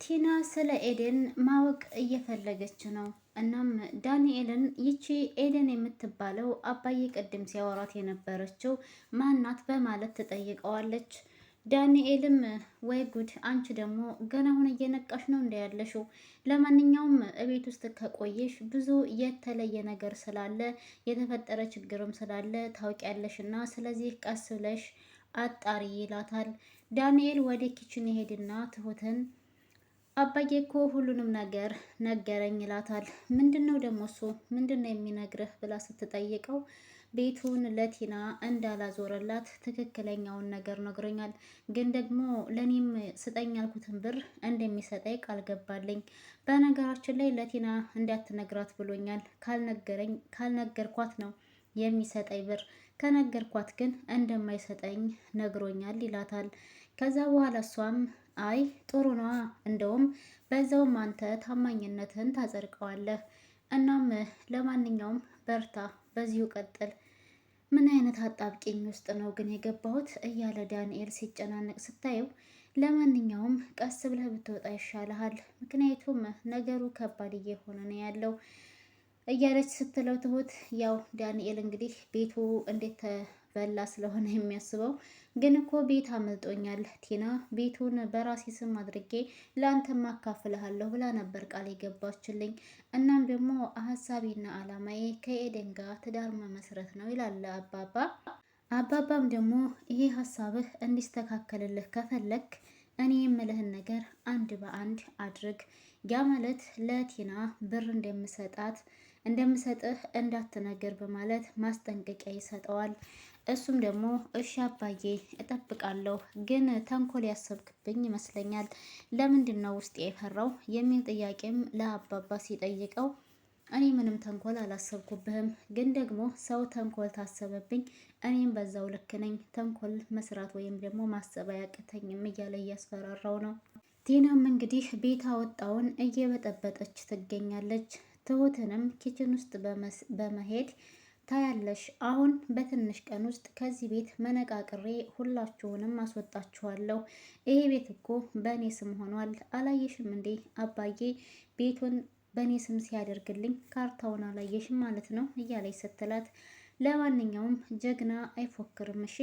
ቲና ስለ ኤደን ማወቅ እየፈለገች ነው። እናም ዳንኤልን ይቺ ኤደን የምትባለው አባዬ ቅድም ሲያወራት የነበረችው ማናት በማለት ትጠይቀዋለች። ዳንኤልም ወይ ጉድ፣ አንቺ ደግሞ ገና አሁን እየነቃሽ ነው እንደ ያለሽው። ለማንኛውም እቤት ውስጥ ከቆየሽ ብዙ የተለየ ነገር ስላለ የተፈጠረ ችግርም ስላለ ታውቂያለሽ እና ስለዚህ ቀስ ብለሽ አጣሪ ይላታል። ዳንኤል ወደ ኪችን ይሄድና ትሁትን አባዬ እኮ ሁሉንም ነገር ነገረኝ ይላታል። ምንድነው ደግሞ እሱ ምንድነው የሚነግርህ ብላ ስትጠይቀው ቤቱን ለቲና እንዳላዞረላት ትክክለኛውን ነገር ነግሮኛል። ግን ደግሞ ለኔም ስጠኝ ያልኩትን ብር እንደሚሰጠኝ ቃል ገባልኝ። በነገራችን ላይ ለቲና እንዳትነግራት ብሎኛል። ካልነገርኳት ነው የሚሰጠኝ ብር፣ ከነገርኳት ግን እንደማይሰጠኝ ነግሮኛል ይላታል። ከዛ በኋላ እሷም አይ ጥሩ ነዋ፣ እንደውም በዛውም አንተ ታማኝነትን ታጸድቀዋለህ። እናም ለማንኛውም በርታ፣ በዚሁ ቀጥል። ምን አይነት አጣብቂኝ ውስጥ ነው ግን የገባሁት እያለ ዳንኤል ሲጨናነቅ ስታየው፣ ለማንኛውም ቀስ ብለህ ብትወጣ ይሻልሃል፣ ምክንያቱም ነገሩ ከባድ እየሆነ ነው ያለው እያለች ስትለው ትሁት ያው ዳንኤል እንግዲህ ቤቱ እንዴት ተበላ ስለሆነ የሚያስበው ግን እኮ ቤት አመልጦኛል ቲና፣ ቤቱን በራሴ ስም አድርጌ ለአንተም አካፍልሃለሁ ብላ ነበር ቃል የገባችልኝ። እናም ደግሞ ሀሳቤና አላማዬ ከኤደን ጋር ትዳር መመስረት ነው ይላል አባባ። አባባም ደግሞ ይሄ ሀሳብህ እንዲስተካከልልህ ከፈለክ እኔ የምልህን ነገር አንድ በአንድ አድርግ። ያ ማለት ለቲና ብር እንደምሰጥህ እንዳትነገር በማለት ማስጠንቀቂያ ይሰጠዋል። እሱም ደግሞ እሺ አባዬ እጠብቃለሁ፣ ግን ተንኮል ያሰብክብኝ ይመስለኛል። ለምንድን ነው ውስጥ የፈራው የሚል ጥያቄም ለአባባ ሲጠይቀው እኔ ምንም ተንኮል አላሰብኩብህም፣ ግን ደግሞ ሰው ተንኮል ታሰበብኝ እኔም በዛው ልክ ነኝ። ተንኮል መስራት ወይም ደግሞ ማሰብ አያቅተኝም እያለ እያስፈራራው ነው። ቲናም እንግዲህ ቤት አወጣውን እየበጠበጠች ትገኛለች። ትሁትንም ኪችን ውስጥ በመሄድ ታያለሽ፣ አሁን በትንሽ ቀን ውስጥ ከዚህ ቤት መነቃቅሬ ሁላችሁንም አስወጣችኋለሁ። ይሄ ቤት እኮ በእኔ ስም ሆኗል። አላየሽም እንዴ አባዬ ቤቱን በእኔ ስም ሲያደርግልኝ ካርታውን አላየሽም ማለት ነው እያለች ስትላት፣ ለማንኛውም ጀግና አይፎክርም እሺ።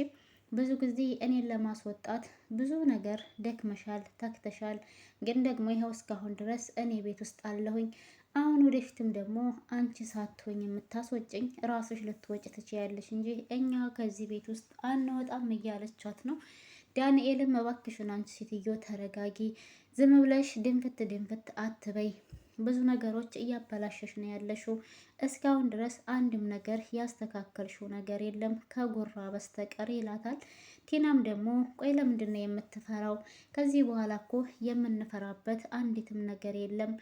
ብዙ ጊዜ እኔን ለማስወጣት ብዙ ነገር ደክመሻል፣ ተክተሻል። ግን ደግሞ ይኸው እስካሁን ድረስ እኔ ቤት ውስጥ አለሁኝ። አሁን ወደፊትም ደግሞ አንቺ ሳትሆኝ የምታስወጭኝ ራስሽ ልትወጭ ትችያለሽ እንጂ እኛ ከዚህ ቤት ውስጥ አንወጣም እያለቻት ነው። ዳንኤልም እባክሽን አንቺ ሴትዮ ተረጋጊ፣ ዝም ብለሽ ድንፍት አትበይ፣ ብዙ ነገሮች እያበላሸሽ ነው ያለሽው። እስካሁን ድረስ አንድም ነገር ያስተካከልሽው ነገር የለም ከጉራ በስተቀር ይላታል። ቲናም ደግሞ ቆይ ለምንድን ነው የምትፈራው? ከዚህ በኋላ እኮ የምንፈራበት አንዲትም ነገር የለም፣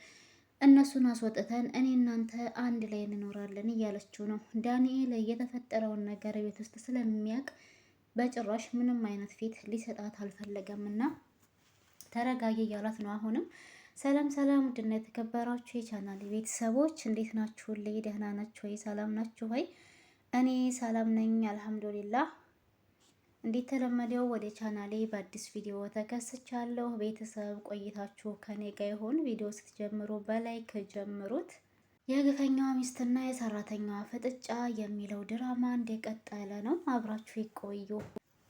እነሱን አስወጥተን እኔ እናንተ አንድ ላይ እንኖራለን እያለችው ነው። ዳንኤል የተፈጠረውን ነገር ቤት ውስጥ ስለሚያውቅ በጭራሽ ምንም አይነት ፊት ሊሰጣት አልፈለገም እና ተረጋጊ እያላት ነው። አሁንም ሰላም ሰላም፣ ውድና የተከበራችሁ የቻናል ቤተሰቦች እንዴት ናችሁልኝ? ደህና ናችሁ ወይ? ሰላም ናችሁ ወይ? እኔ ሰላም ነኝ አልሐምዱሊላህ። እንዴት ተለመደው ወደ ቻናሌ በአዲስ ቪዲዮ ተከስቻለሁ። ቤተሰብ ቆይታችሁ ከኔ ጋር ይሁን። ቪዲዮ ስትጀምሩ በላይክ ጀምሩት። የግፈኛዋ ሚስትና የሰራተኛዋ ፍጥጫ የሚለው ድራማ እንደቀጠለ ነው። አብራችሁ ይቆዩ።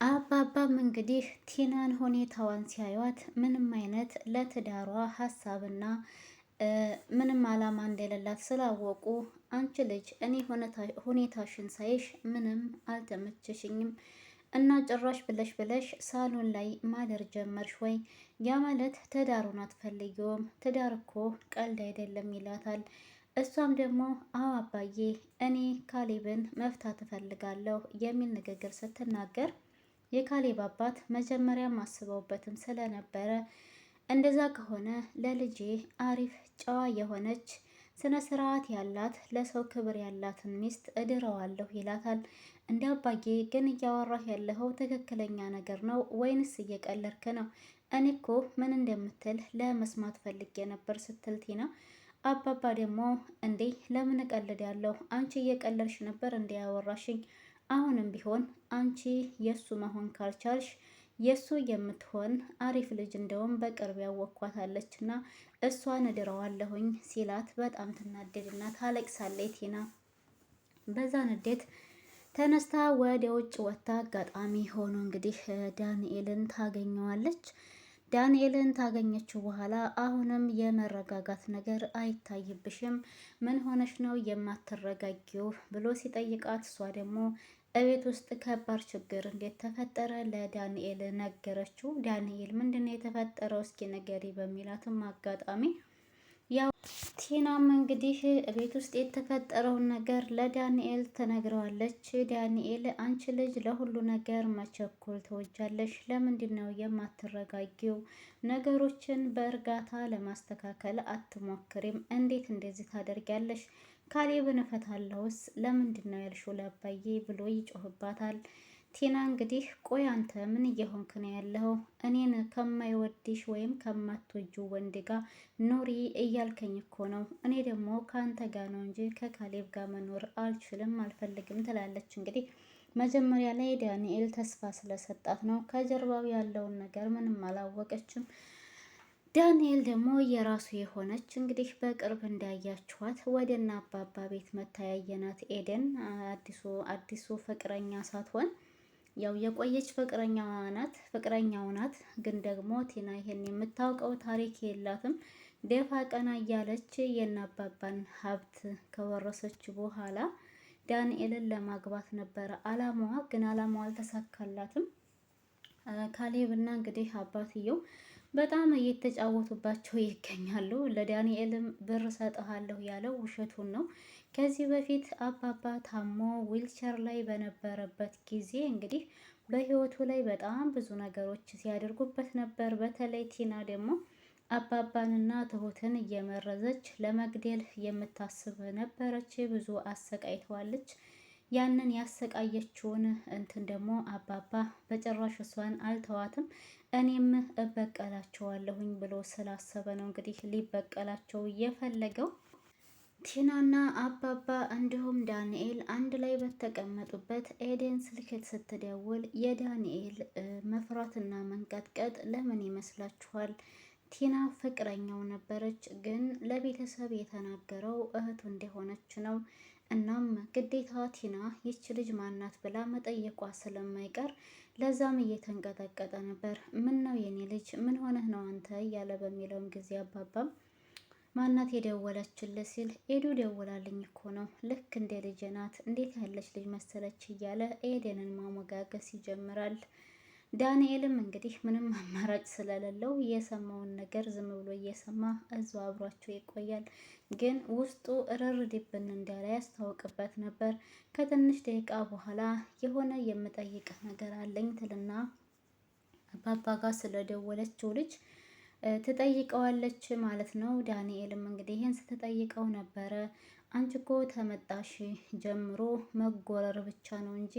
አባባም እንግዲህ ቲናን ሁኔታዋን ሲያዩት ምንም አይነት ለትዳሯ ሀሳብና ምንም አላማ እንደሌላት ስላወቁ አንቺ ልጅ እኔ ሁኔታሽን ሳይሽ ምንም አልተመቸሽኝም እና ጭራሽ ብለሽ ሳሎን ላይ ማደር ጀመርሽ ወይ? ያ ማለት ትዳሩን አትፈልጊውም? ትዳር እኮ ቀልድ አይደለም ይላታል። እሷም ደግሞ አዎ አባዬ እኔ ካሌብን መፍታት እፈልጋለሁ የሚል ንግግር ስትናገር የካሌብ አባት መጀመሪያም አስበውበትም ስለነበረ እንደዛ ከሆነ ለልጄ አሪፍ ጨዋ የሆነች ስነ ስርዓት ያላት ለሰው ክብር ያላትን ሚስት እድረዋለሁ ይላታል። እንደ አባዬ ግን እያወራህ ያለኸው ትክክለኛ ነገር ነው ወይንስ እየቀለድክ ነው? እኔ እኮ ምን እንደምትል ለመስማት ፈልጌ ነበር ስትል ቲና፣ አባባ ደግሞ እንዴ ለምን እቀልድ ያለሁ? አንቺ እየቀለድሽ ነበር እንደ ያወራሽኝ። አሁንም ቢሆን አንቺ የሱ መሆን ካልቻልሽ የእሱ የምትሆን አሪፍ ልጅ እንደውም በቅርብ ያወኳታለች እና እሷን እድረዋለሁኝ ሲላት በጣም ትናደድና ታለቅሳለች ቲና። በዛ ንዴት ተነስታ ወደ ውጭ ወጥታ አጋጣሚ ሆኖ እንግዲህ ዳንኤልን ታገኘዋለች። ዳንኤልን ታገኘችው በኋላ አሁንም የመረጋጋት ነገር አይታይብሽም፣ ምን ሆነሽ ነው የማትረጋጊው ብሎ ሲጠይቃት እሷ ደግሞ እቤት ውስጥ ከባድ ችግር እንዴት ተፈጠረ ለዳንኤል ነገረችው። ዳንኤል ምንድነው የተፈጠረው እስኪ ንገሪ በሚላትም አጋጣሚ ያው ቲናም እንግዲህ ቤት ውስጥ የተፈጠረውን ነገር ለዳንኤል ትነግረዋለች። ዳንኤል አንቺ ልጅ ለሁሉ ነገር መቸኮል ትወጃለሽ፣ ለምንድን ነው የማትረጋጊው? ነገሮችን በእርጋታ ለማስተካከል አትሞክሪም? እንዴት እንደዚህ ታደርጊያለሽ? ካሌብን እፈታለሁስ ለምንድን ነው ያልሽው ለአባዬ ብሎ ይጮህባታል። ቲና እንግዲህ ቆይ አንተ ምን እየሆንክ ነው ያለው? እኔን ከማይወድሽ ወይም ከማትወጁ ወንድ ጋር ኑሪ እያልከኝ እኮ ነው። እኔ ደግሞ ከአንተ ጋር ነው እንጂ ከካሌብ ጋር መኖር አልችልም፣ አልፈልግም ትላለች። እንግዲህ መጀመሪያ ላይ ዳንኤል ተስፋ ስለሰጣት ነው። ከጀርባው ያለውን ነገር ምንም አላወቀችም። ዳንኤል ደግሞ የራሱ የሆነች እንግዲህ በቅርብ እንዳያችኋት ወደ እነ አባባ ቤት መታያየናት ኤደን አዲሱ ፍቅረኛ ሳትሆን ያው የቆየች ፍቅረኛው ናት። ግን ደግሞ ቲና ይሄን የምታውቀው ታሪክ የላትም። ደፋ ቀና እያለች የናባባን ሀብት ከወረሰች በኋላ ዳንኤልን ለማግባት ነበረ አላማዋ። ግን አላማዋ አልተሳካላትም። ካሌብና እንግዲህ አባትየው በጣም እየተጫወቱባቸው ይገኛሉ። ለዳንኤልም ብር ሰጥሃለሁ ያለው ውሸቱን ነው። ከዚህ በፊት አባባ ታሞ ዊልቸር ላይ በነበረበት ጊዜ እንግዲህ በህይወቱ ላይ በጣም ብዙ ነገሮች ሲያደርጉበት ነበር። በተለይ ቲና ደግሞ አባባንና ትሁትን እየመረዘች ለመግደል የምታስብ ነበረች። ብዙ አሰቃይተዋለች። ያንን ያሰቃየችውን እንትን ደግሞ አባባ በጭራሽ እሷን አልተዋትም፣ እኔም እበቀላቸዋለሁኝ ብሎ ስላሰበ ነው እንግዲህ ሊበቀላቸው የፈለገው። ቲናና አባባ እንዲሁም ዳንኤል አንድ ላይ በተቀመጡበት ኤደን ስልክ ስትደውል የዳንኤል መፍራትና መንቀጥቀጥ ለምን ይመስላችኋል? ቲና ፍቅረኛው ነበረች፣ ግን ለቤተሰብ የተናገረው እህቱ እንደሆነች ነው። እናም ግዴታ ቲና ይች ልጅ ማናት ብላ መጠየቋ ስለማይቀር ለዛም እየተንቀጠቀጠ ነበር። ምን ነው የኔ ልጅ ምን ሆነህ ነው አንተ እያለ በሚለውም ጊዜ አባባም ማናት የደወለችልህ ሲል ኤዱ ደውላልኝ እኮ ነው፣ ልክ እንደ ልጅ ናት፣ እንዴት ያለች ልጅ መሰለች እያለ ኤደንን ማሞጋገስ ይጀምራል። ዳንኤልም እንግዲህ ምንም አማራጭ ስለሌለው የሰማውን ነገር ዝም ብሎ እየሰማ እዛው አብሯቸው ይቆያል። ግን ውስጡ እርር ድብን እንዳለ ያስታውቅበት ነበር። ከትንሽ ደቂቃ በኋላ የሆነ የምጠይቅህ ነገር አለኝ ትልና አባባ ጋር ስለደወለችው ልጅ ትጠይቀዋለች ማለት ነው። ዳንኤልም እንግዲህ ይህን ስትጠይቀው ነበረ አንቺ እኮ ተመጣሽ ጀምሮ መጎረር ብቻ ነው እንጂ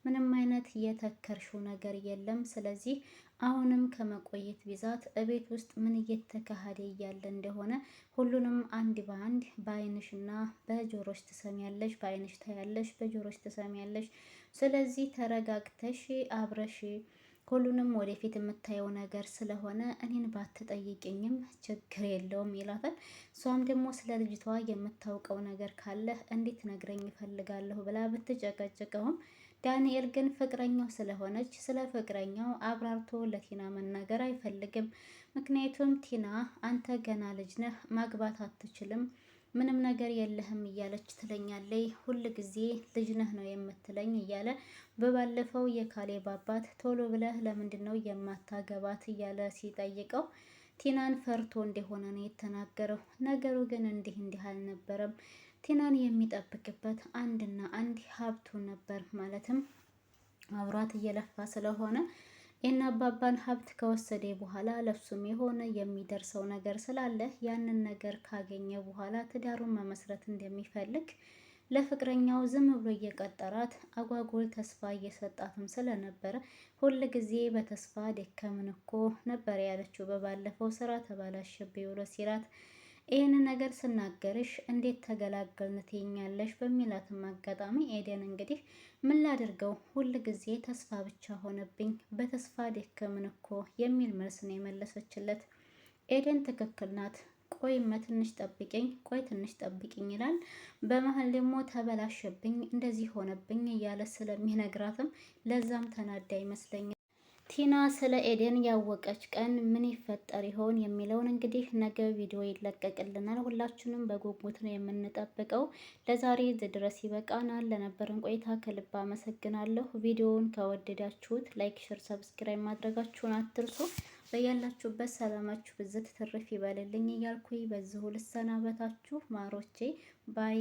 ምንም አይነት የተከርሽው ነገር የለም። ስለዚህ አሁንም ከመቆየት ብዛት እቤት ውስጥ ምን እየተካሄደ እያለ እንደሆነ ሁሉንም አንድ በአንድ በአይንሽና በጆሮች ትሰሚያለሽ፣ በአይንሽ ታያለሽ፣ በጆሮች ትሰሚያለሽ። ስለዚህ ተረጋግተሽ አብረሽ ሁሉንም ወደፊት የምታየው ነገር ስለሆነ እኔን ባትጠይቅኝም ችግር የለውም ይላታል። እሷም ደግሞ ስለ ልጅቷ የምታውቀው ነገር ካለ እንዴት ነግረኝ ይፈልጋለሁ ብላ ብትጨቀጭቀውም ዳንኤል ግን ፍቅረኛው ስለሆነች ስለ ፍቅረኛው አብራርቶ ለቲና መናገር አይፈልግም። ምክንያቱም ቲና አንተ ገና ልጅ ነህ፣ ማግባት አትችልም፣ ምንም ነገር የለህም እያለች ትለኛለይ፣ ሁል ጊዜ ልጅ ነህ ነው የምትለኝ እያለ በባለፈው የካሌብ አባት ቶሎ ብለህ ለምንድን ነው የማታገባት እያለ ሲጠይቀው ቲናን ፈርቶ እንደሆነ ነው የተናገረው። ነገሩ ግን እንዲህ አልነበረም። ቲናን የሚጠብቅበት አንድና አንድ ሀብቱ ነበር። ማለትም አብሯት እየለፋ ስለሆነ የእነ አባባን ሀብት ከወሰደ በኋላ ለሱም የሆነ የሚደርሰው ነገር ስላለ ያንን ነገር ካገኘ በኋላ ትዳሩን መመስረት እንደሚፈልግ ለፍቅረኛው ዝም ብሎ እየቀጠራት አጓጉል ተስፋ እየሰጣትም ስለነበረ ሁል ጊዜ በተስፋ ደከምን እኮ ነበር ያለችው። በባለፈው ስራ ተባላሸብኝ ብሎ ሲላት ይህንን ነገር ስናገርሽ እንዴት ተገላገልን ትይኛለሽ በሚላትም አጋጣሚ ኤደን እንግዲህ ምን ላድርገው ሁል ጊዜ ተስፋ ብቻ ሆነብኝ፣ በተስፋ ደከምን እኮ የሚል መልስ ነው የመለሰችለት። ኤደን ትክክል ናት። ቆይማ ትንሽ ጠብቂኝ፣ ቆይ ትንሽ ጠብቂኝ ይላል። በመሀል ደግሞ ተበላሸብኝ፣ እንደዚህ ሆነብኝ እያለ ስለሚነግራትም ለዛም ተናዳ ይመስለኛል። ቲና ስለ ኤደን ያወቀች ቀን ምን ይፈጠር ይሆን የሚለውን እንግዲህ ነገ ቪዲዮ ይለቀቅልናል። ሁላችንም በጉጉት ነው የምንጠብቀው። ለዛሬ እዚህ ድረስ ይበቃናል። ለነበረን ቆይታ ከልብ አመሰግናለሁ። ቪዲዮውን ከወደዳችሁት ላይክ፣ ሼር፣ ሰብስክራይብ ማድረጋችሁን አትርሱ። በያላችሁበት ሰላማችሁ ብዝት ትርፍ ይበልልኝ እያልኩኝ በዚሁ ልሰናበታችሁ ማሮቼ ባይ